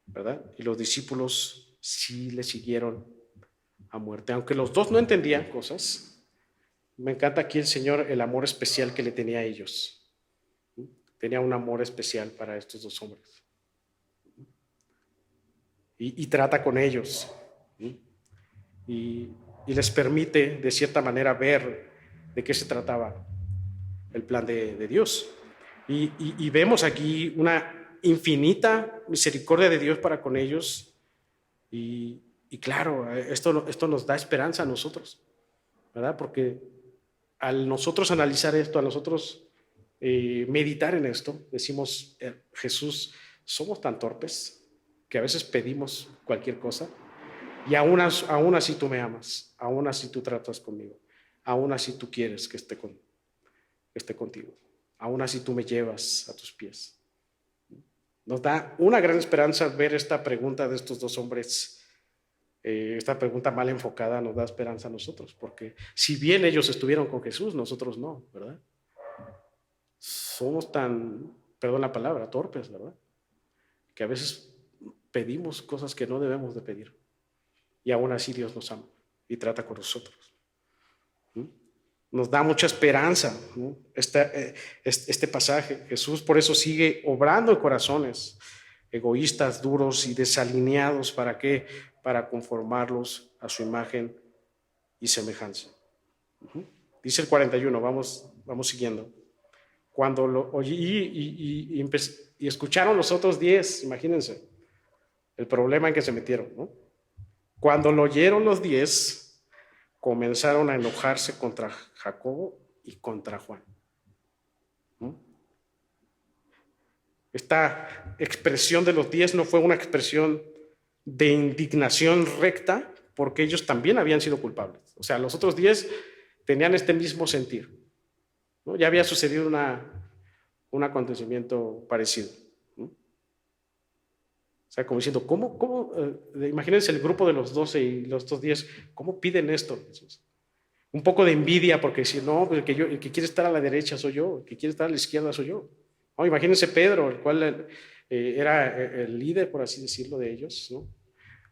¿verdad? Y los discípulos sí le siguieron a muerte. Aunque los dos no entendían cosas, me encanta aquí el Señor, el amor especial que le tenía a ellos. Tenía un amor especial para estos dos hombres. Y trata con ellos. Y les permite, de cierta manera, ver de qué se trataba el plan de Dios. Y vemos aquí una infinita misericordia de Dios para con ellos. Y claro, esto nos da esperanza a nosotros, ¿verdad? Porque al nosotros analizar esto, a nosotros meditar en esto, decimos, Jesús, somos tan torpes que a veces pedimos cualquier cosa. Y aún así tú me amas, aún así tú tratas conmigo, aún así tú quieres que esté contigo, aún así tú me llevas a tus pies. Nos da una gran esperanza ver esta pregunta de estos dos hombres, esta pregunta mal enfocada nos da esperanza a nosotros, porque si bien ellos estuvieron con Jesús, nosotros no, ¿verdad? Somos tan, perdón la palabra, torpes, ¿verdad? Que a veces pedimos cosas que no debemos de pedir. Y aún así Dios nos ama y trata con nosotros. Nos da mucha esperanza, ¿no? Este pasaje. Jesús por eso sigue obrando en corazones egoístas, duros y desalineados. ¿Para qué? Para conformarlos a su imagen y semejanza. Dice el 41, vamos siguiendo. Cuando lo oí y escucharon los otros 10, imagínense el problema en que se metieron, ¿no? Cuando lo oyeron los 10, comenzaron a enojarse contra Jacobo y contra Juan. Esta expresión de los 10 no fue una expresión de indignación recta, porque ellos también habían sido culpables. O sea, los otros 10 tenían este mismo sentir, ¿no? Ya había sucedido un acontecimiento parecido, ¿no? O sea, como diciendo, ¿cómo? Imagínense el grupo de los 12 y los otros 10, ¿cómo piden esto, Jesús? Un poco de envidia, porque si no, el que quiere estar a la derecha soy yo, el que quiere estar a la izquierda soy yo. Oh, imagínense Pedro, el cual era el líder, por así decirlo, de ellos, ¿no?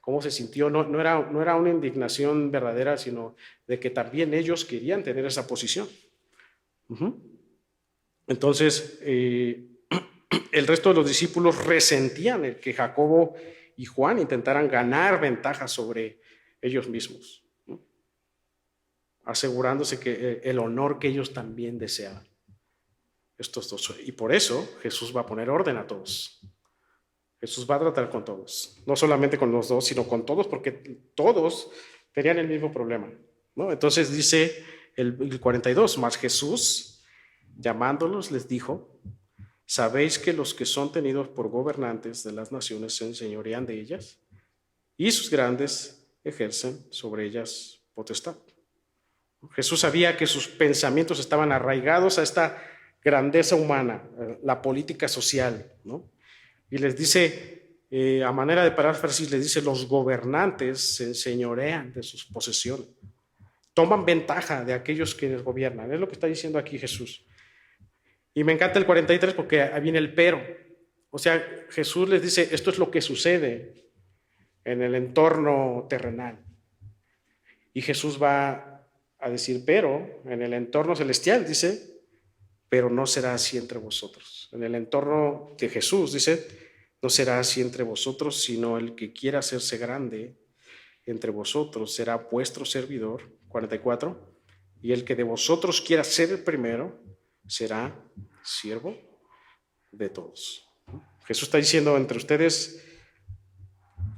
Cómo se sintió. No era una indignación verdadera, sino de que también ellos querían tener esa posición. Entonces, el resto de los discípulos resentían el que Jacobo y Juan intentaran ganar ventaja sobre ellos mismos, ¿no? Asegurándose que el honor que ellos también deseaban, estos dos. Y por eso Jesús va a poner orden a todos. Jesús va a tratar con todos, no solamente con los dos, sino con todos, porque todos tenían el mismo problema, ¿no? Entonces dice el 42, mas Jesús, llamándolos, les dijo: ¿sabéis que los que son tenidos por gobernantes de las naciones se enseñorean de ellas? Y sus grandes ejercen sobre ellas potestad. Jesús sabía que sus pensamientos estaban arraigados a esta grandeza humana, la política social, ¿no? Y les dice, a manera de paráfrasis, les dice: los gobernantes se enseñorean de sus posesiones, toman ventaja de aquellos que les gobiernan. Es lo que está diciendo aquí Jesús. Y me encanta el 43 porque ahí viene el pero. O sea, Jesús les dice, esto es lo que sucede en el entorno terrenal. Y Jesús va a decir, pero en el entorno celestial, dice, pero no será así entre vosotros. En el entorno de Jesús, dice, no será así entre vosotros, sino el que quiera hacerse grande entre vosotros será vuestro servidor. 44. Y el que de vosotros quiera ser el primero será siervo de todos. Jesús está diciendo entre ustedes,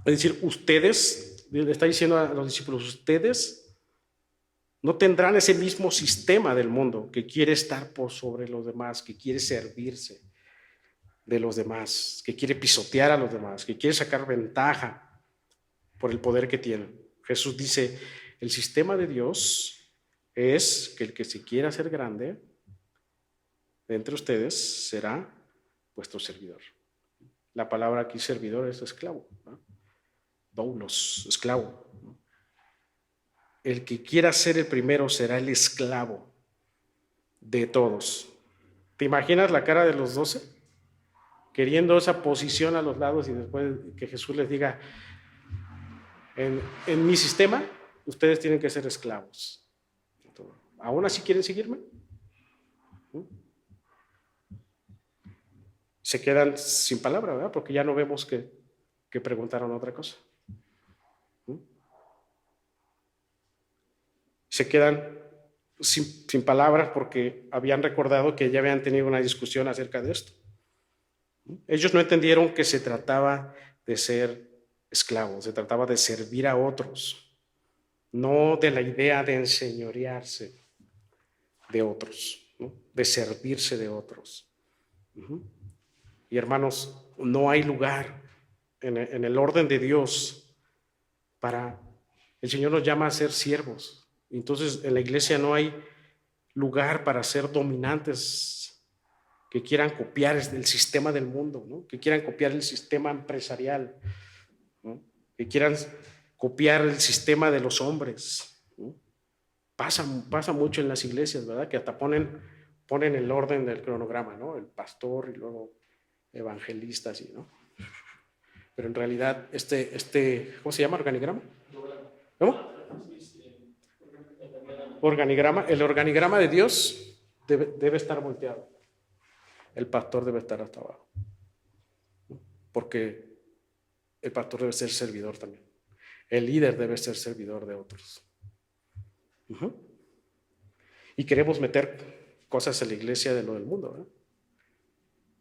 es decir, ustedes, le está diciendo a los discípulos, ustedes No tendrán ese mismo sistema del mundo que quiere estar por sobre los demás, que quiere servirse de los demás, que quiere pisotear a los demás, que quiere sacar ventaja por el poder que tienen. Jesús dice, el sistema de Dios es que el que se quiera hacer grande de entre ustedes será vuestro servidor. La palabra aquí servidor es esclavo, ¿no? Doulos, esclavo. El que quiera ser el primero será el esclavo de todos. ¿Te imaginas la cara de los 12? Queriendo esa posición a los lados y después que Jesús les diga, en mi sistema, ustedes tienen que ser esclavos. ¿Aún así quieren seguirme? Se quedan sin palabra, ¿verdad? Porque ya no vemos que preguntaron otra cosa. Se quedan sin palabras porque habían recordado que ya habían tenido una discusión acerca de esto. Ellos no entendieron que se trataba de ser esclavos, se trataba de servir a otros, no de la idea de enseñorearse de otros, ¿no? De servirse de otros. Y hermanos, no hay lugar en el orden de Dios para... El Señor nos llama a ser siervos. Entonces, en la iglesia no hay lugar para ser dominantes que quieran copiar el sistema del mundo, ¿no? Que quieran copiar el sistema empresarial, ¿no? Que quieran copiar el sistema de los hombres, ¿no? Pasa mucho en las iglesias, ¿verdad? Que hasta ponen el orden del cronograma, ¿no? El pastor y luego evangelistas, y, ¿no? Pero en realidad, ¿cómo se llama? ¿Organigrama? ¿Cómo? Organigrama. El organigrama de Dios debe estar volteado. El pastor debe estar hasta abajo. Porque el pastor debe ser servidor también. El líder debe ser servidor de otros. Y queremos meter cosas en la iglesia de lo del mundo, ¿verdad?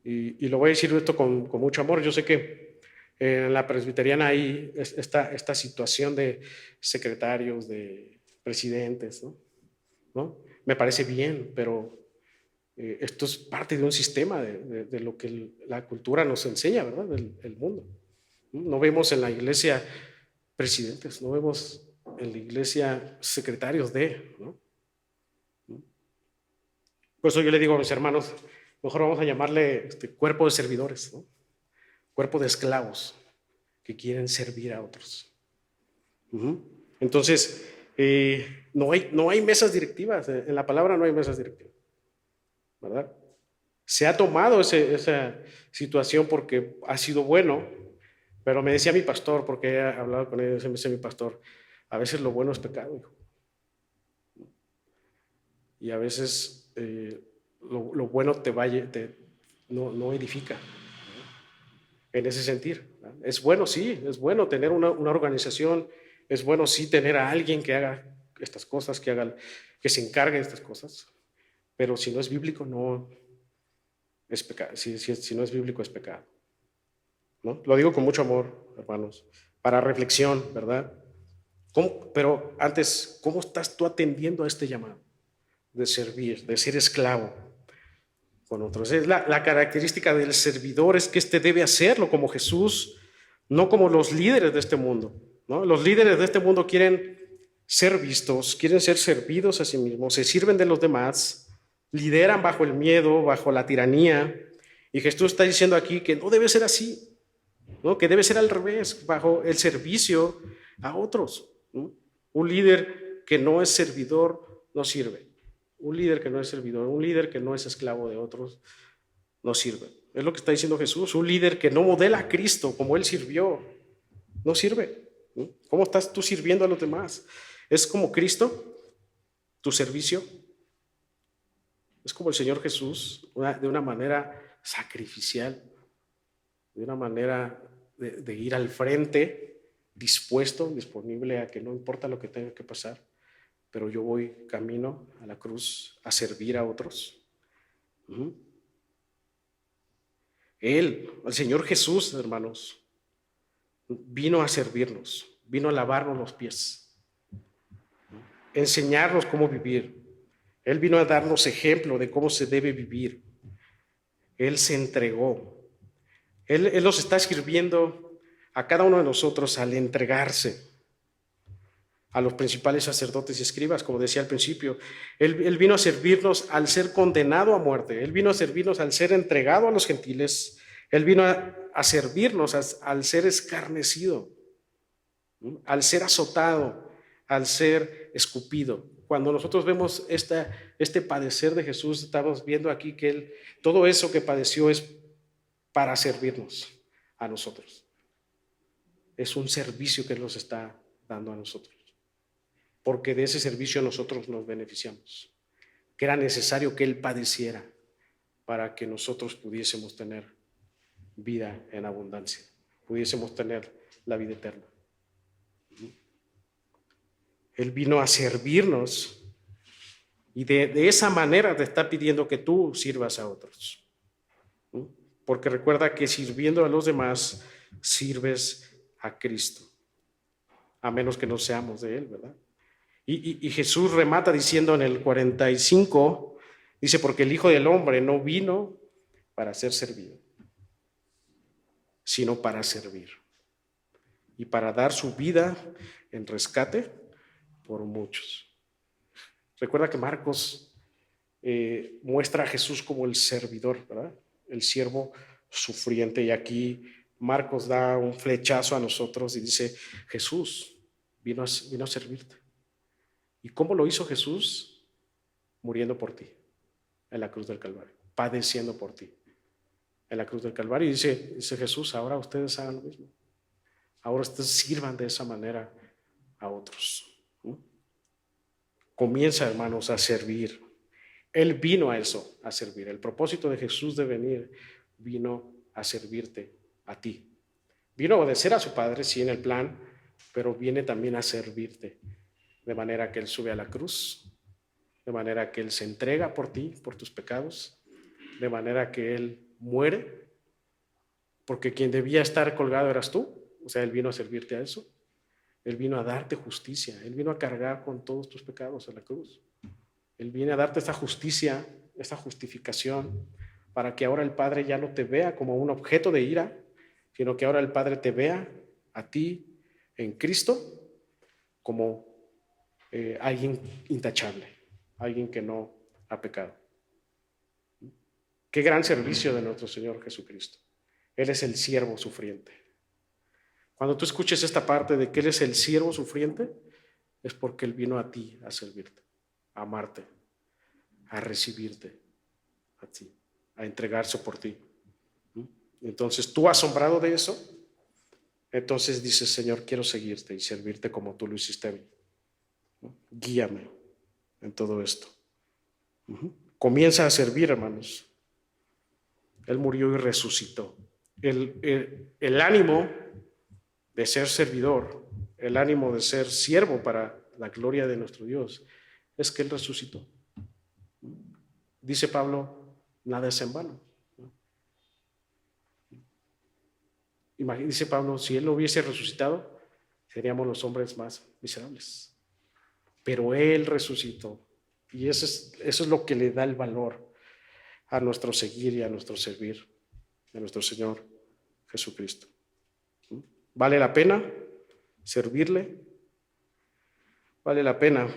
Y lo voy a decir esto con mucho amor. Yo sé que en la presbiteriana hay esta situación de secretarios, de presidentes, ¿no? Me parece bien, pero esto es parte de un sistema de lo que la cultura nos enseña, ¿verdad? Del mundo. No vemos en la iglesia presidentes, no vemos en la iglesia secretarios ¿no? Por eso yo le digo a mis hermanos, mejor vamos a llamarle cuerpo de servidores, ¿no? Cuerpo de esclavos que quieren servir a otros. Entonces, no hay mesas directivas. En la palabra no hay mesas directivas, ¿verdad? Se ha tomado esa situación porque ha sido bueno, pero me decía mi pastor, porque he hablado con él, me decía mi pastor, a veces lo bueno es pecado, hijo. Y a veces lo bueno no edifica, ¿no? En ese sentido, ¿no? Es bueno, sí, es bueno tener una organización, es bueno sí tener a alguien que haga estas cosas, que se encargue de estas cosas, pero si no es bíblico, no es pecado. Si no es bíblico, es pecado, ¿no? Lo digo con mucho amor, hermanos, para reflexión, ¿verdad? Pero antes, ¿cómo estás tú atendiendo a este llamado de servir, de ser esclavo con otros? Es la característica del servidor es que debe hacerlo como Jesús, no como los líderes de este mundo, ¿no? Los líderes de este mundo quieren ser vistos, quieren ser servidos a sí mismos, se sirven de los demás, lideran bajo el miedo, bajo la tiranía, y Jesús está diciendo aquí que no debe ser así, ¿no? Que debe ser al revés, bajo el servicio a otros, ¿no? Un líder que no es servidor no sirve. Un líder que no es servidor, un líder que no es esclavo de otros, no sirve. Es lo que está diciendo Jesús. Un líder que no modela a Cristo como Él sirvió, no sirve. ¿Cómo estás tú sirviendo a los demás? ¿Es como Cristo tu servicio? ¿Es como el Señor Jesús de una manera sacrificial, de una manera de ir al frente, disponible a que no importa lo que tenga que pasar, pero yo voy camino a la cruz a servir a otros? El Señor Jesús, hermanos, vino a servirnos, vino a lavarnos los pies. enseñarnos cómo vivir. Él vino a darnos ejemplo de cómo se debe vivir. Él se entregó. Él nos está sirviendo a cada uno de nosotros al entregarse a los principales sacerdotes y escribas, como decía al principio. Él vino a servirnos al ser condenado a muerte. Él vino a servirnos al ser entregado a los gentiles. Él vino a servirnos al ser escarnecido, al ser azotado, al ser escupido. Cuando nosotros vemos este padecer de Jesús, estamos viendo aquí que todo eso que padeció es para servirnos a nosotros. Es un servicio que Él nos está dando a nosotros, porque de ese servicio nosotros nos beneficiamos, que era necesario que Él padeciera para que nosotros pudiésemos tener vida en abundancia, pudiésemos tener la vida eterna. Él vino a servirnos y de esa manera te está pidiendo que tú sirvas a otros. Porque recuerda que sirviendo a los demás, sirves a Cristo, a menos que no seamos de Él, ¿verdad? Y Jesús remata diciendo en el 45, dice, porque el Hijo del Hombre no vino para ser servido, sino para servir y para dar su vida en rescate por muchos. Recuerda que Marcos muestra a Jesús como el servidor, ¿verdad? El siervo sufriente, y aquí Marcos da un flechazo a nosotros y dice, Jesús vino a servirte. ¿Y cómo lo hizo Jesús? Muriendo por ti en la cruz del Calvario, padeciendo por ti en la cruz del Calvario. Y dice Jesús, ahora ustedes hagan lo mismo. Ahora ustedes sirvan de esa manera a otros. Comienza, hermanos, a servir. Él vino a eso, a servir. El propósito de Jesús de venir vino a servirte a ti. Vino a obedecer a su Padre, sí, en el plan, pero viene también a servirte. De manera que Él sube a la cruz, de manera que Él se entrega por ti, por tus pecados, de manera que Él muere, porque quien debía estar colgado eras tú. O sea, Él vino a servirte a eso. Él vino a darte justicia. Él vino a cargar con todos tus pecados a la cruz. Él viene a darte esta justicia, esta justificación, para que ahora el Padre ya no te vea como un objeto de ira, sino que ahora el Padre te vea a ti en Cristo como alguien intachable, alguien que no ha pecado. Qué gran servicio de nuestro Señor Jesucristo. Él es el siervo sufriente. Cuando tú escuches esta parte de que Él es el siervo sufriente, es porque Él vino a ti a servirte, a amarte, a recibirte a ti, a entregarse por ti. Entonces, tú asombrado de eso, entonces dices, Señor, quiero seguirte y servirte como tú lo hiciste a mí. Guíame en todo esto. Comienza a servir, hermanos. Él murió y resucitó. El ánimo de ser servidor, el ánimo de ser siervo para la gloria de nuestro Dios, es que Él resucitó. Dice Pablo, nada es en vano. Dice Pablo, si Él no hubiese resucitado, seríamos los hombres más miserables. Pero Él resucitó. Y eso es lo que le da el valor a nuestro seguir y a nuestro servir a nuestro Señor Jesucristo. ¿Vale la pena servirle? Vale la pena,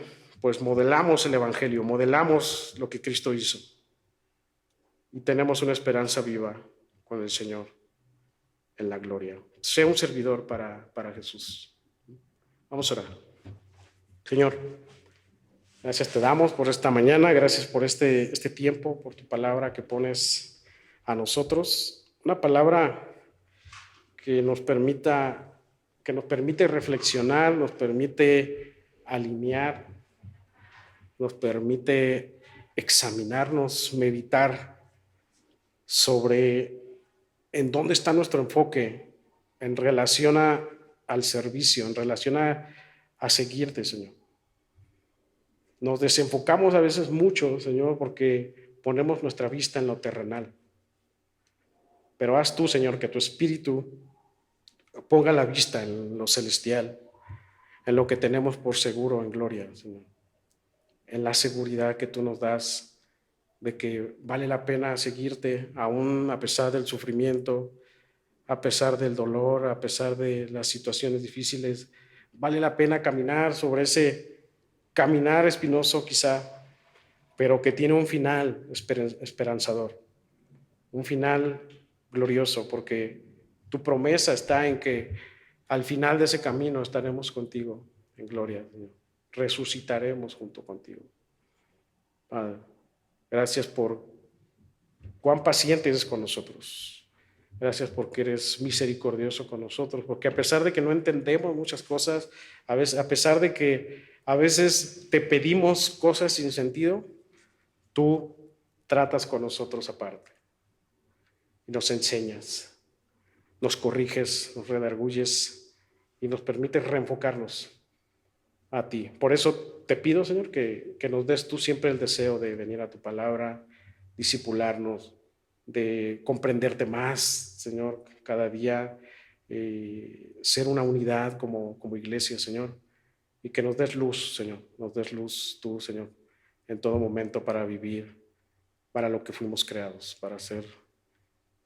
pues modelamos el Evangelio, modelamos lo que Cristo hizo y tenemos una esperanza viva con el Señor en la gloria. Sea un servidor para Jesús. Vamos a orar. Señor, gracias te damos por esta mañana, gracias por este tiempo, por tu palabra que pones a nosotros, una palabra que nos permite reflexionar, nos permite alinear, nos permite examinarnos, meditar sobre en dónde está nuestro enfoque en relación al servicio, en relación a seguirte, Señor. Nos desenfocamos a veces mucho, Señor, porque ponemos nuestra vista en lo terrenal. Pero haz tú, Señor, que tu Espíritu ponga la vista en lo celestial, en lo que tenemos por seguro en gloria, Señor. en la seguridad que tú nos das de que vale la pena seguirte aún a pesar del sufrimiento, a pesar del dolor, a pesar de las situaciones difíciles. Vale la pena caminar sobre ese caminar espinoso quizá, pero que tiene un final esperanzador, un final glorioso, porque tu promesa está en que al final de ese camino estaremos contigo en gloria, Señor. Resucitaremos junto contigo. Padre, gracias por cuán paciente eres con nosotros. Gracias porque eres misericordioso con nosotros, porque a pesar de que no entendemos muchas cosas, a pesar de que a veces te pedimos cosas sin sentido, tú tratas con nosotros aparte y nos enseñas, nos corriges, nos redarguyes y nos permites reenfocarnos a ti. Por eso te pido, Señor, que nos des tú siempre el deseo de venir a tu palabra, discipularnos, de comprenderte más, Señor, cada día, ser una unidad como iglesia, Señor, y que nos des luz, Señor, nos des luz tú, Señor, en todo momento para vivir, para lo que fuimos creados, para ser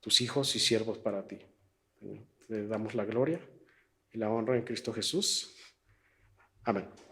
tus hijos y siervos para ti. Señor, te damos la gloria y la honra en Cristo Jesús. Amén.